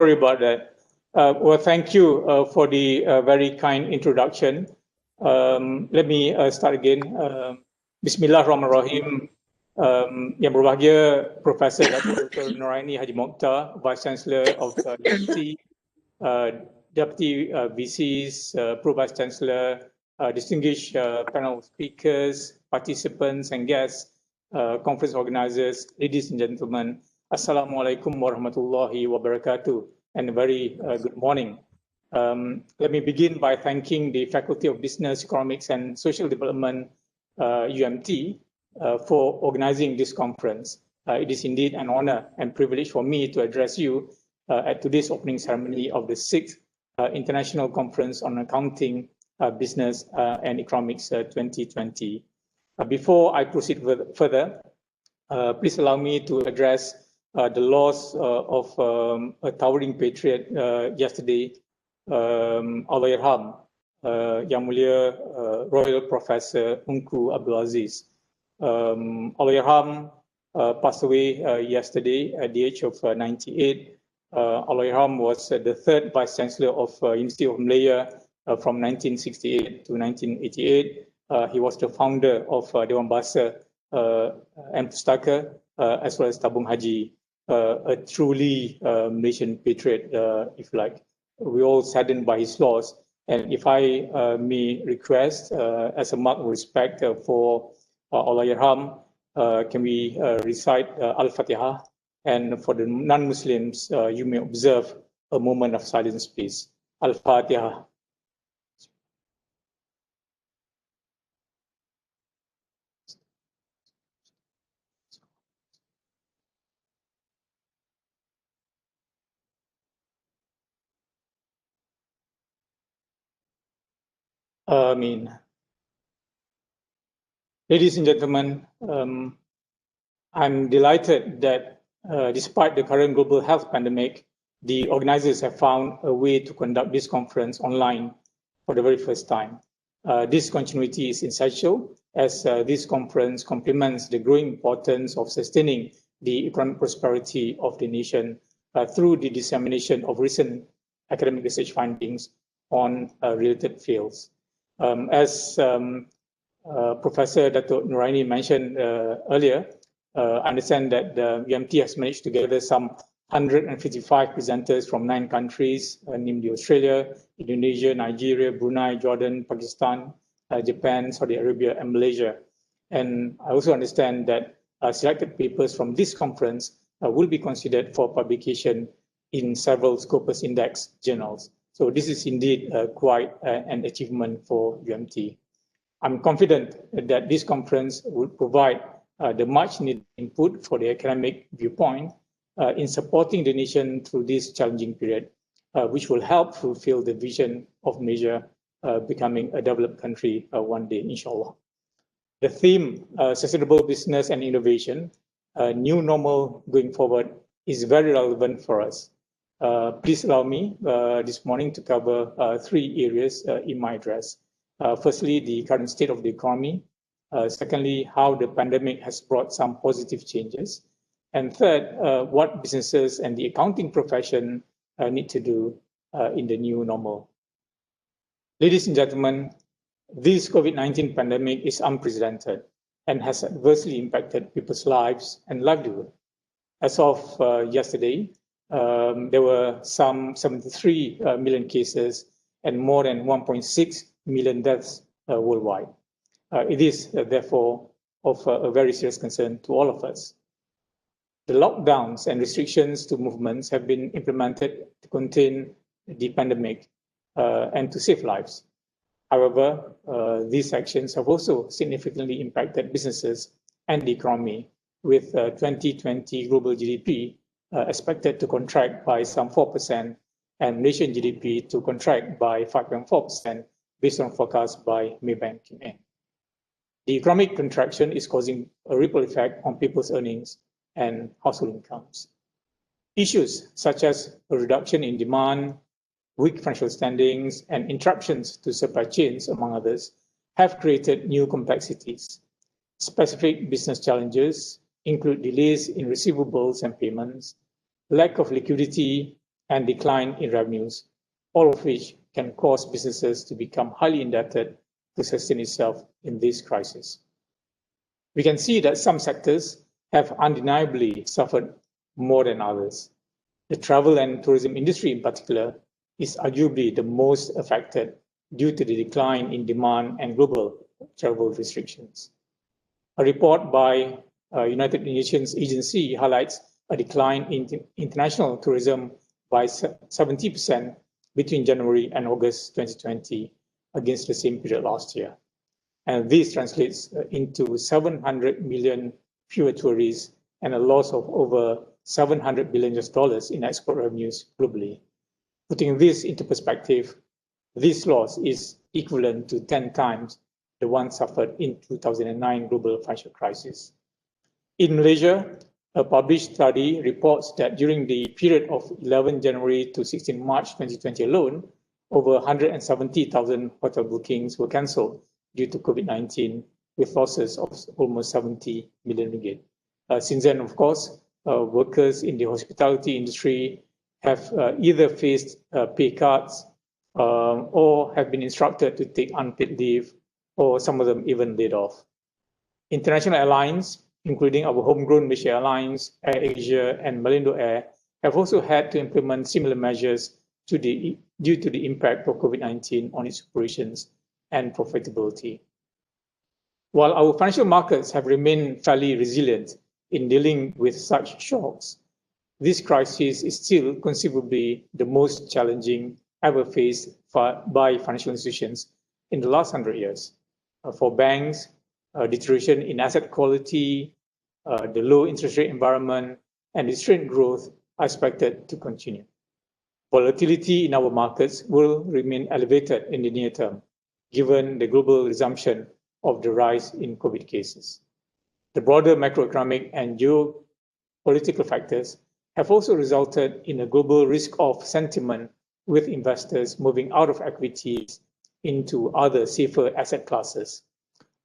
Sorry about that. Well, thank you for the very kind introduction. Let me start again. Bismillahirrahmanirrahim. Yang berbahagia Profesor Dr. Nuraini Haji Mokhtar, Vice Chancellor of UMT, Deputy VCs, Pro Vice Chancellor, distinguished panel speakers, participants and guests, conference organizers, ladies and gentlemen, Assalamualaikum warahmatullahi wabarakatuh, and a very good morning. Let me begin by thanking the Faculty of Business, Economics and Social Development, UMT, for organizing this conference. It is indeed an honor and privilege for me to address you at today's opening ceremony of the 6th International Conference on Accounting, Business and Economics 2020. Before I proceed further, please allow me to address the loss of a towering patriot yesterday, Allahyarham, Yang Mulia Royal Professor Unku Abdul Aziz. Allahyarham passed away yesterday at the age of 98. Allahyarham was the third Vice Chancellor of University of Malaya from 1968 to 1988. He was the founder of Dewan Bahasa and Pustaka, as well as Tabung Haji, a truly Malaysian patriot, if you like. We're all saddened by his loss. And if I may request, as a mark of respect for Allahyarham, can we recite Al-Fatiha? And for the non-Muslims, you may observe a moment of silence, please. Al-Fatiha. Ameen. Ladies and gentlemen, I'm delighted that despite the current global health pandemic, the organizers have found a way to conduct this conference online for the very first time. This continuity is essential as this conference complements the growing importance of sustaining the economic prosperity of the nation through the dissemination of recent academic research findings on related fields. As Professor Dato' Nuraini mentioned earlier, I understand that the UMT has managed to gather some 155 presenters from 9 countries, namely Australia, Indonesia, Nigeria, Brunei, Jordan, Pakistan, Japan, Saudi Arabia, and Malaysia. And I also understand that selected papers from this conference will be considered for publication in several Scopus Index journals. So this is indeed quite an achievement for UMT. I'm confident that this conference will provide the much needed input for the academic viewpoint in supporting the nation through this challenging period, which will help fulfill the vision of Malaysia becoming a developed country one day, inshallah. The theme, sustainable business and innovation, new normal going forward, is very relevant for us. Please allow me this morning to cover 3 areas in my address. Firstly, the current state of the economy. Secondly, how the pandemic has brought some positive changes. And third, what businesses and the accounting profession need to do in the new normal. Ladies and gentlemen, this COVID-19 pandemic is unprecedented and has adversely impacted people's lives and livelihood. As of yesterday, there were some 73 million cases and more than 1.6 million deaths worldwide. It is therefore of a very serious concern to all of us. The lockdowns and restrictions to movements have been implemented to contain the pandemic and to save lives. However, these actions have also significantly impacted businesses and the economy, with 2020 global GDP expected to contract by some 4% and Malaysian GDP to contract by 5.4% based on forecasts by Maybank. The economic contraction is causing a ripple effect on people's earnings and household incomes. Issues such as a reduction in demand, weak financial standings, and interruptions to supply chains, among others, have created new complexities. Specific business challenges include delays in receivables and payments, lack of liquidity, and decline in revenues, all of which can cause businesses to become highly indebted to sustain itself in this crisis. We can see that some sectors have undeniably suffered more than others. The travel and tourism industry in particular is arguably the most affected due to the decline in demand and global travel restrictions. A report by United Nations Agency highlights a decline in international tourism by 70% between January and August 2020 against the same period last year. And this translates into 700 million fewer tourists and a loss of over $700 billion in export revenues globally. Putting this into perspective, this loss is equivalent to 10 times the one suffered in 2009 global financial crisis. In Malaysia, a published study reports that during the period of 11 January to 16 March 2020 alone, over 170,000 hotel bookings were cancelled due to COVID-19, with losses of almost 70 million ringgit. Since then, of course, workers in the hospitality industry have either faced pay cuts or have been instructed to take unpaid leave, or some of them even laid off. International airlines, including our homegrown Malaysia Airlines, Air Asia, and Malindo Air, have also had to implement similar measures due to the impact of COVID-19 on its operations and profitability. While our financial markets have remained fairly resilient in dealing with such shocks, this crisis is still conceivably the most challenging ever faced by financial institutions in the last 100 years. For banks, deterioration in asset quality, the low interest rate environment, and restrained growth are expected to continue. Volatility in our markets will remain elevated in the near term, given the global resumption of the rise in COVID cases. The broader macroeconomic and geopolitical factors have also resulted in a global risk-off sentiment, with investors moving out of equities into other safer asset classes.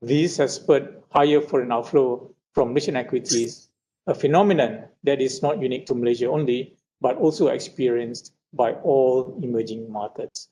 This has spurred higher foreign outflow from Malaysian equities, a phenomenon that is not unique to Malaysia only, but also experienced by all emerging markets.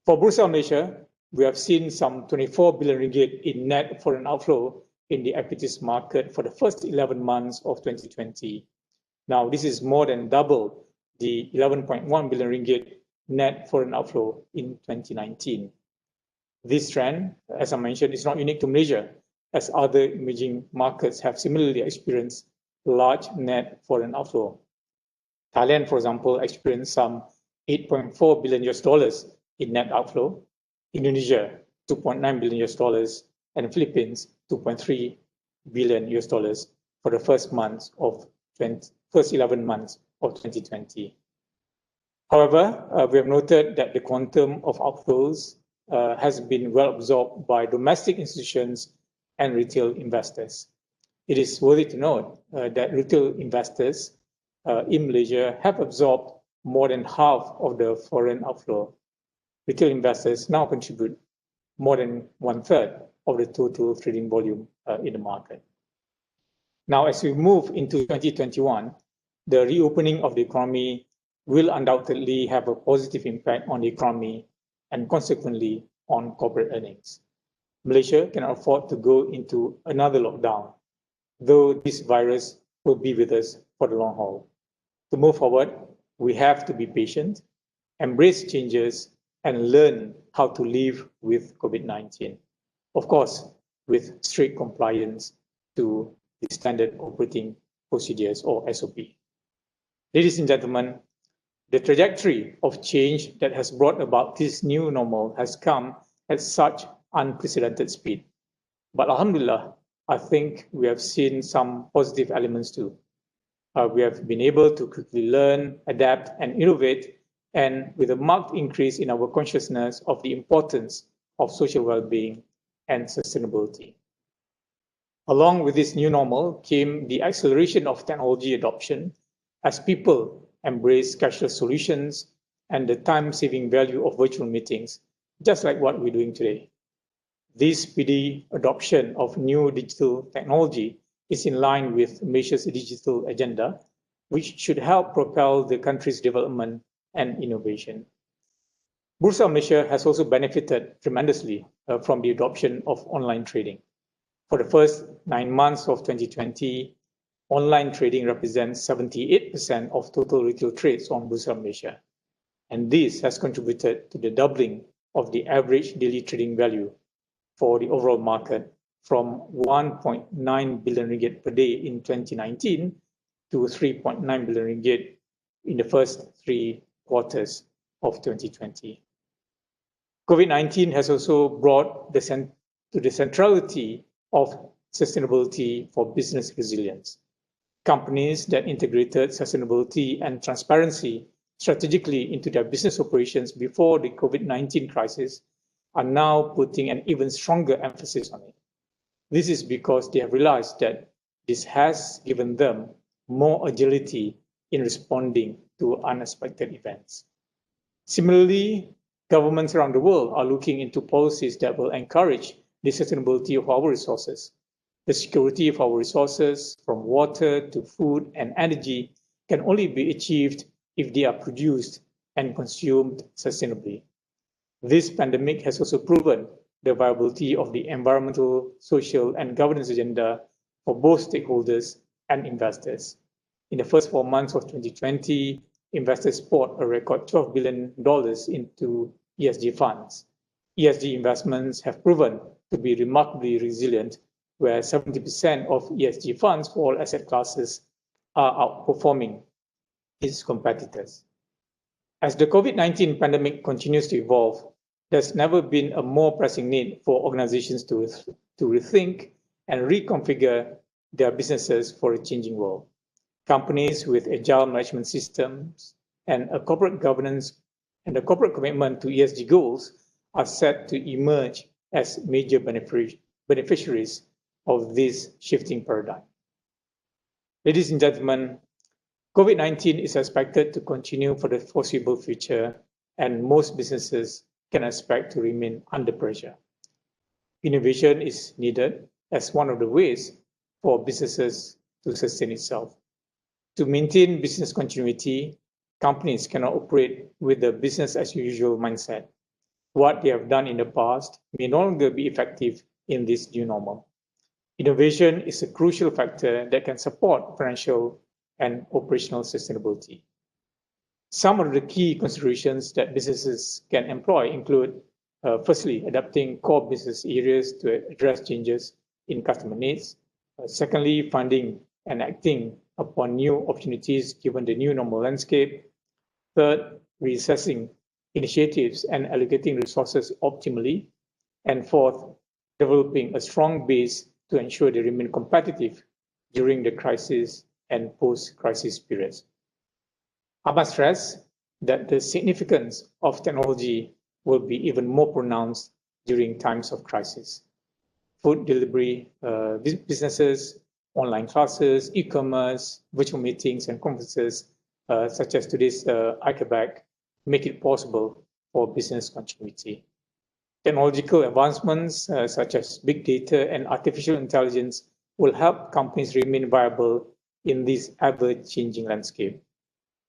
For Bursa Malaysia, we have seen some 24 billion ringgit in net foreign outflow in the equities market for the first 11 months of 2020. Now, this is more than double the 11.1 billion ringgit net foreign outflow in 2019. This trend, as I mentioned, is not unique to Malaysia, as other emerging markets have similarly experienced large net foreign outflow. Thailand, for example, experienced some $8.4 billion in net outflow, Indonesia, $2.9 billion, and Philippines, $2.3 billion for the first 11 months of 2020. However, we have noted that the quantum of outflows has been well absorbed by domestic institutions and retail investors. It is worthy to note that retail investors in Malaysia have absorbed more than half of the foreign outflow. Retail investors now contribute more than 1/3 of the total trading volume in the market. Now, as we move into 2021, the reopening of the economy will undoubtedly have a positive impact on the economy and consequently on corporate earnings. Malaysia cannot afford to go into another lockdown, though this virus will be with us for the long haul. To move forward, we have to be patient, embrace changes, and learn how to live with COVID-19. Of course, with strict compliance to the standard operating procedures, or SOP. Ladies and gentlemen, the trajectory of change that has brought about this new normal has come at such unprecedented speed. But Alhamdulillah, I think we have seen some positive elements too. We have been able to quickly learn, adapt, and innovate, and with a marked increase in our consciousness of the importance of social well-being and sustainability. Along with this new normal came the acceleration of technology adoption as people embrace cashless solutions and the time-saving value of virtual meetings, just like what we're doing today. This speedy adoption of new digital technology is in line with Malaysia's digital agenda, which should help propel the country's development and innovation. Bursa Malaysia has also benefited tremendously from the adoption of online trading. For the first 9 months of 2020, online trading represents 78% of total retail trades on Bursa Malaysia. And this has contributed to the doubling of the average daily trading value for the overall market from 1.9 billion ringgit per day in 2019 to 3.9 billion ringgit in the first 3 quarters of 2020. COVID-19 has also brought to the centrality of sustainability for business resilience. Companies that integrated sustainability and transparency strategically into their business operations before the COVID-19 crisis are now putting an even stronger emphasis on it. This is because they have realized that this has given them more agility in responding to unexpected events. Similarly, governments around the world are looking into policies that will encourage the sustainability of our resources. The security of our resources, from water to food and energy, can only be achieved if they are produced and consumed sustainably. This pandemic has also proven the viability of the environmental, social, and governance agenda for both stakeholders and investors. In the first 4 months of 2020, investors poured a record $12 billion into ESG funds. ESG investments have proven to be remarkably resilient, where 70% of ESG funds for all asset classes are outperforming its competitors. As the COVID-19 pandemic continues to evolve, there's never been a more pressing need for organizations to rethink and reconfigure their businesses for a changing world. Companies with agile management systems and a corporate governance and a corporate commitment to ESG goals are set to emerge as major beneficiaries of this shifting paradigm. Ladies and gentlemen, COVID-19 is expected to continue for the foreseeable future, and most businesses can expect to remain under pressure. Innovation is needed as one of the ways for businesses to sustain itself. To maintain business continuity, companies cannot operate with the business as usual mindset. What they have done in the past may no longer be effective in this new normal. Innovation is a crucial factor that can support financial and operational sustainability. Some of the key considerations that businesses can employ include, firstly, adapting core business areas to address changes in customer needs. Secondly, finding and acting upon new opportunities given the new normal landscape. Third, reassessing initiatives and allocating resources optimally. And fourth, developing a strong base to ensure they remain competitive during the crisis and post-crisis periods. I must stress that the significance of technology will be even more pronounced during times of crisis. Food delivery businesses, online classes, e-commerce, virtual meetings and conferences, such as today's ICABEC, make it possible for business continuity. Technological advancements such as big data and artificial intelligence will help companies remain viable in this ever-changing landscape.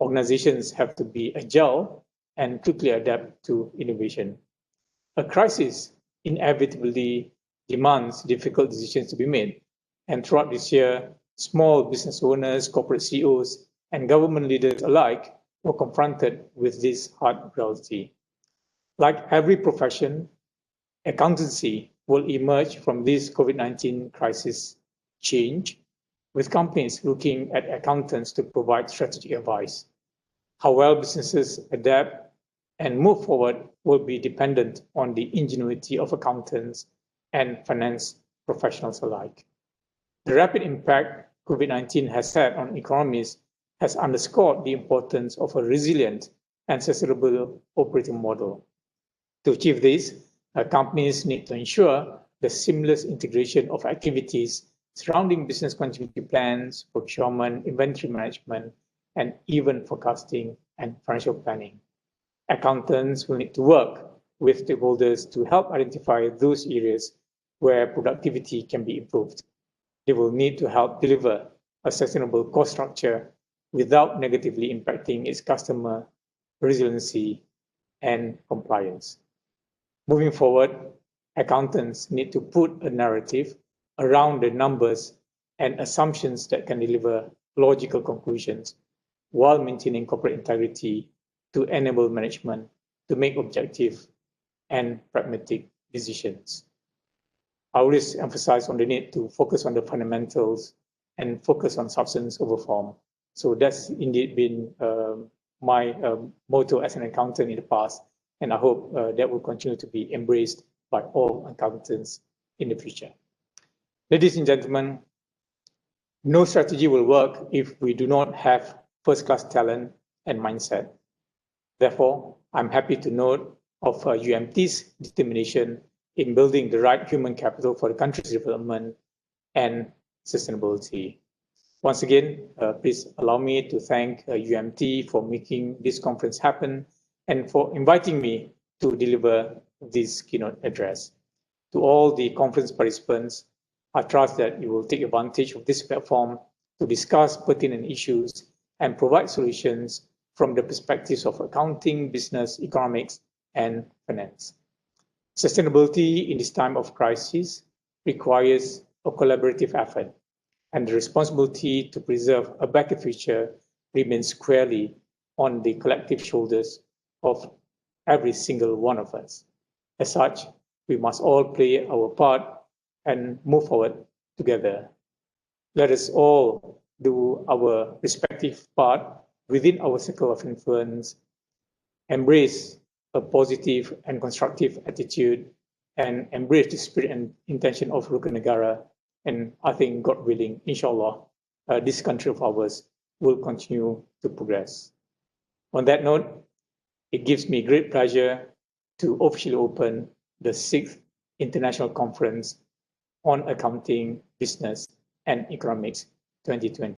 Organizations have to be agile and quickly adapt to innovation. A crisis inevitably demands difficult decisions to be made. And throughout this year, small business owners, corporate CEOs, and government leaders alike were confronted with this hard reality. Like every profession, accountancy will emerge from this COVID-19 crisis change, with companies looking at accountants to provide strategic advice. How well businesses adapt and move forward will be dependent on the ingenuity of accountants and finance professionals alike. The rapid impact COVID-19 has had on economies has underscored the importance of a resilient and sustainable operating model. To achieve this, companies need to ensure the seamless integration of activities surrounding business continuity plans, procurement, inventory management, and even forecasting and financial planning. Accountants will need to work with stakeholders to help identify those areas where productivity can be improved. They will need to help deliver a sustainable cost structure without negatively impacting its customer resiliency and compliance. Moving forward, accountants need to put a narrative around the numbers and assumptions that can deliver logical conclusions while maintaining corporate integrity to enable management to make objective and pragmatic decisions. I always emphasize on the need to focus on the fundamentals and focus on substance over form. So that's indeed been my motto as an accountant in the past, and I hope that will continue to be embraced by all accountants in the future. Ladies and gentlemen, no strategy will work if we do not have first-class talent and mindset. Therefore, I'm happy to note of UMT's determination in building the right human capital for the country's development and sustainability. Once again, please allow me to thank UMT for making this conference happen and for inviting me to deliver this keynote address. To all the conference participants, I trust that you will take advantage of this platform to discuss pertinent issues and provide solutions from the perspectives of accounting, business, economics, and finance. Sustainability in this time of crisis requires a collaborative effort, and the responsibility to preserve a better future remains squarely on the collective shoulders of every single one of us. As such, we must all play our part and move forward together. Let us all do our respective part within our circle of influence, embrace a positive and constructive attitude, and embrace the spirit and intention of Rukun Negara. And I think, God willing, inshallah, this country of ours will continue to progress. On that note, it gives me great pleasure to officially open the 6th International Conference on Accounting, Business, and Economics 2020.